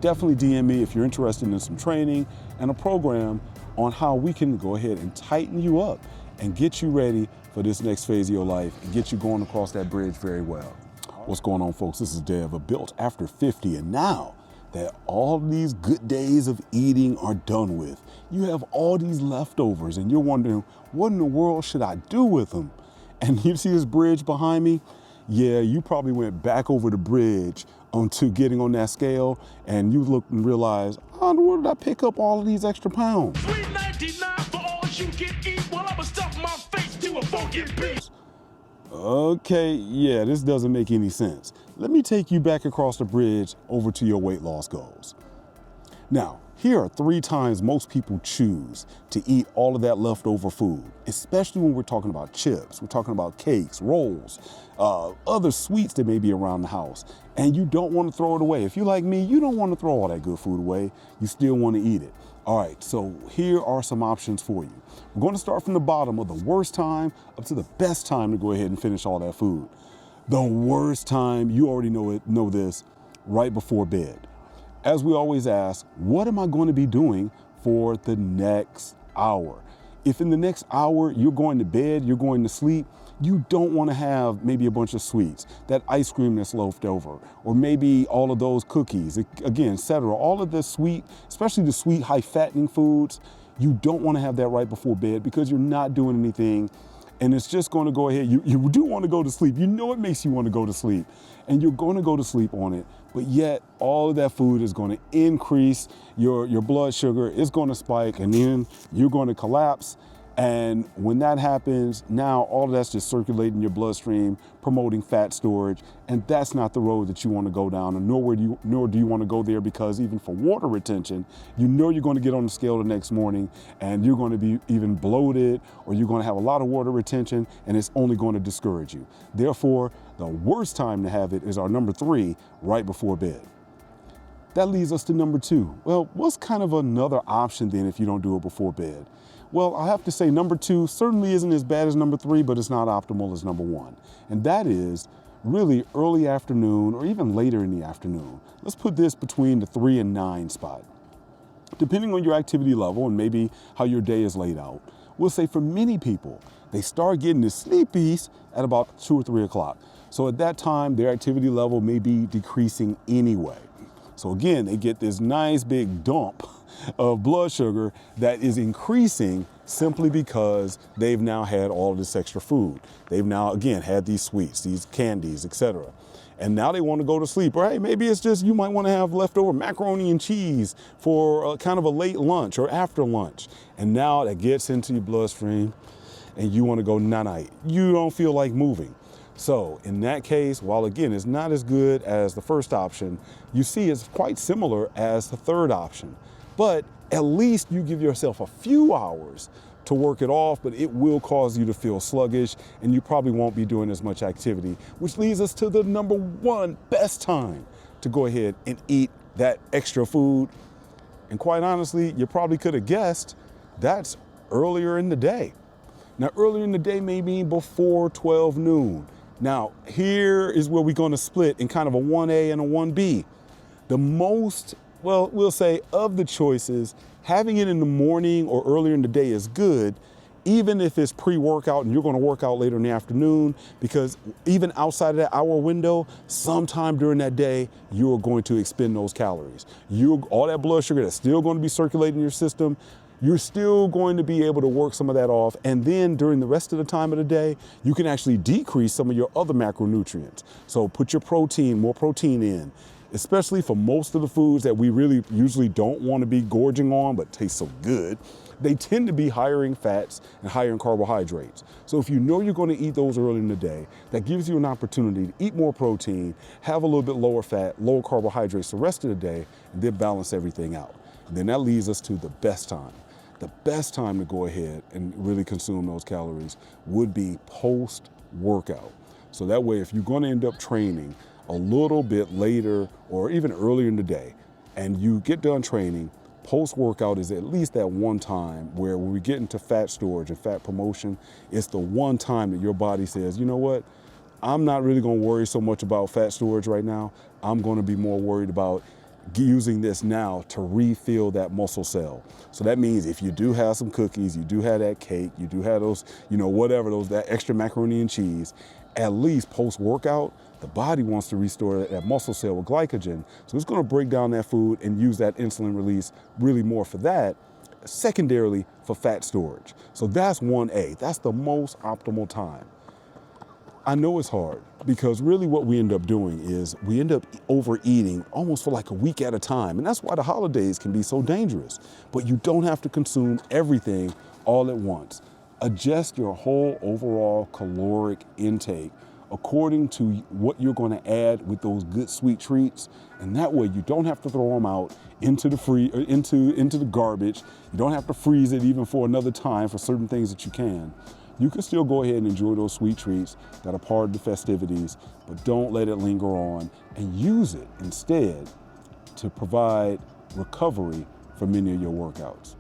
Definitely DM me if you're interested in some training and a program on how we can go ahead and tighten you up and get you ready for this next phase of your life and get you going across that bridge very well. What's going on, folks? This is Dev, a Built After 50, and now that all these good days of eating are done with, you have all these leftovers and you're wondering, what in the world should I do with them? And you see this bridge behind me? Yeah, you probably went back over the bridge onto getting on that scale, and you look and realize, oh, where did I pick up all of these extra pounds? $3.99 for all you can eat while I'ma stuff my face to a funky beat. Okay, yeah, this doesn't make any sense. Let me take you back across the bridge over to your weight loss goals. Now, here are 3 times most people choose to eat all of that leftover food, especially when we're talking about chips, we're talking about cakes, rolls, other sweets that may be around the house, and you don't want to throw it away. If you're like me, you don't want to throw all that good food away. You still want to eat it. All right, so here are some options for you. We're going to start from the bottom of the worst time up to the best time to go ahead and finish all that food. The worst time, you already know this, right before bed. As we always ask, what am I going to be doing for the next hour? If in the next hour you're going to bed, you're going to sleep, you don't want to have maybe a bunch of sweets, that ice cream that's left over, or maybe all of those cookies, again, etc. All of the sweet, especially the sweet, high-fattening foods, you don't want to have that right before bed because you're not doing anything. And it's just going to go ahead. You do want to go to sleep. You know it makes you want to go to sleep. And you're going to go to sleep on it. But yet all of that food is going to increase your blood sugar. It's going to spike, and then you're going to collapse. And when that happens, now all of that's just circulating your bloodstream, promoting fat storage. And that's not the road that you want to go down. And nor do you want to go there, because even for water retention, you know you're going to get on the scale the next morning and you're going to be even bloated, or you're going to have a lot of water retention, and it's only going to discourage you. Therefore, the worst time to have it is our number 3, right before bed. That leads us to number 2. Well, what's kind of another option then if you don't do it before bed? Well, I have to say number 2 certainly isn't as bad as number 3, but it's not optimal as number 1. And that is really early afternoon or even later in the afternoon. Let's put this between the 3 and 9 spot. Depending on your activity level and maybe how your day is laid out, we'll say for many people, they start getting the sleepies at about 2 or 3 o'clock. So at that time, their activity level may be decreasing anyway. So again, they get this nice big dump of blood sugar that is increasing simply because they've now had all of this extra food. They've now, again, had these sweets, these candies, etc. And now they want to go to sleep. Or hey, maybe it's just you might want to have leftover macaroni and cheese for kind of a late lunch or after lunch. And now that gets into your bloodstream and you want to go night-night. You don't feel like moving. So in that case, while again, it's not as good as the first option, you see it's quite similar as the third option. But at least you give yourself a few hours to work it off, but it will cause you to feel sluggish and you probably won't be doing as much activity, which leads us to the number 1 best time to go ahead and eat that extra food. And quite honestly, you probably could have guessed that's earlier in the day. Now, earlier in the day may mean before 12 noon. Now, here is where we're going to split in kind of a 1A and a 1B. The most, well, we'll say of the choices, having it in the morning or earlier in the day is good, even if it's pre-workout and you're going to work out later in the afternoon, because even outside of that hour window, sometime during that day, you're going to expend those calories. All that blood sugar that's still going to be circulating in your system, you're still going to be able to work some of that off. And then during the rest of the time of the day, you can actually decrease some of your other macronutrients. So put your more protein in, especially for most of the foods that we really usually don't want to be gorging on, but taste so good. They tend to be higher in fats and higher in carbohydrates. So if you know you're going to eat those early in the day, that gives you an opportunity to eat more protein, have a little bit lower fat, lower carbohydrates the rest of the day, and then balance everything out. And then that leads us to the best time. The best time to go ahead and really consume those calories would be post-workout. So that way, if you're going to end up training a little bit later or even earlier in the day, and you get done training, post-workout is at least that one time where when we get into fat storage and fat promotion, it's the one time that your body says, you know what, I'm not really going to worry so much about fat storage right now. I'm going to be more worried about using this now to refill that muscle cell. So that means if you do have some cookies, you do have that cake, you do have those, whatever, that extra macaroni and cheese, at least post-workout, the body wants to restore that muscle cell with glycogen. So it's going to break down that food and use that insulin release really more for that, secondarily for fat storage. So that's 1A. That's the most optimal time. I know it's hard because really what we end up doing is we end up overeating almost for like a week at a time. And that's why the holidays can be so dangerous. But you don't have to consume everything all at once. Adjust your whole overall caloric intake according to what you're going to add with those good sweet treats. And that way you don't have to throw them out into the garbage. You don't have to freeze it even for another time for certain things that you can. You can still go ahead and enjoy those sweet treats that are part of the festivities, but don't let it linger on, and use it instead to provide recovery for many of your workouts.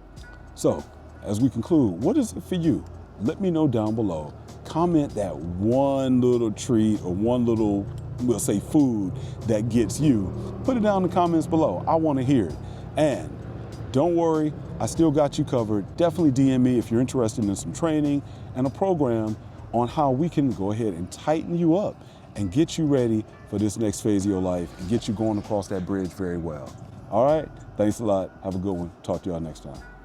So, as we conclude, what is it for you? Let me know down below. Comment that one little treat or one little, we'll say, food that gets you. Put it down in the comments below. I want to hear it. And don't worry, I still got you covered. Definitely DM me if you're interested in some training and a program on how we can go ahead and tighten you up and get you ready for this next phase of your life and get you going across that bridge very well. All right, thanks a lot. Have a good one. Talk to y'all next time.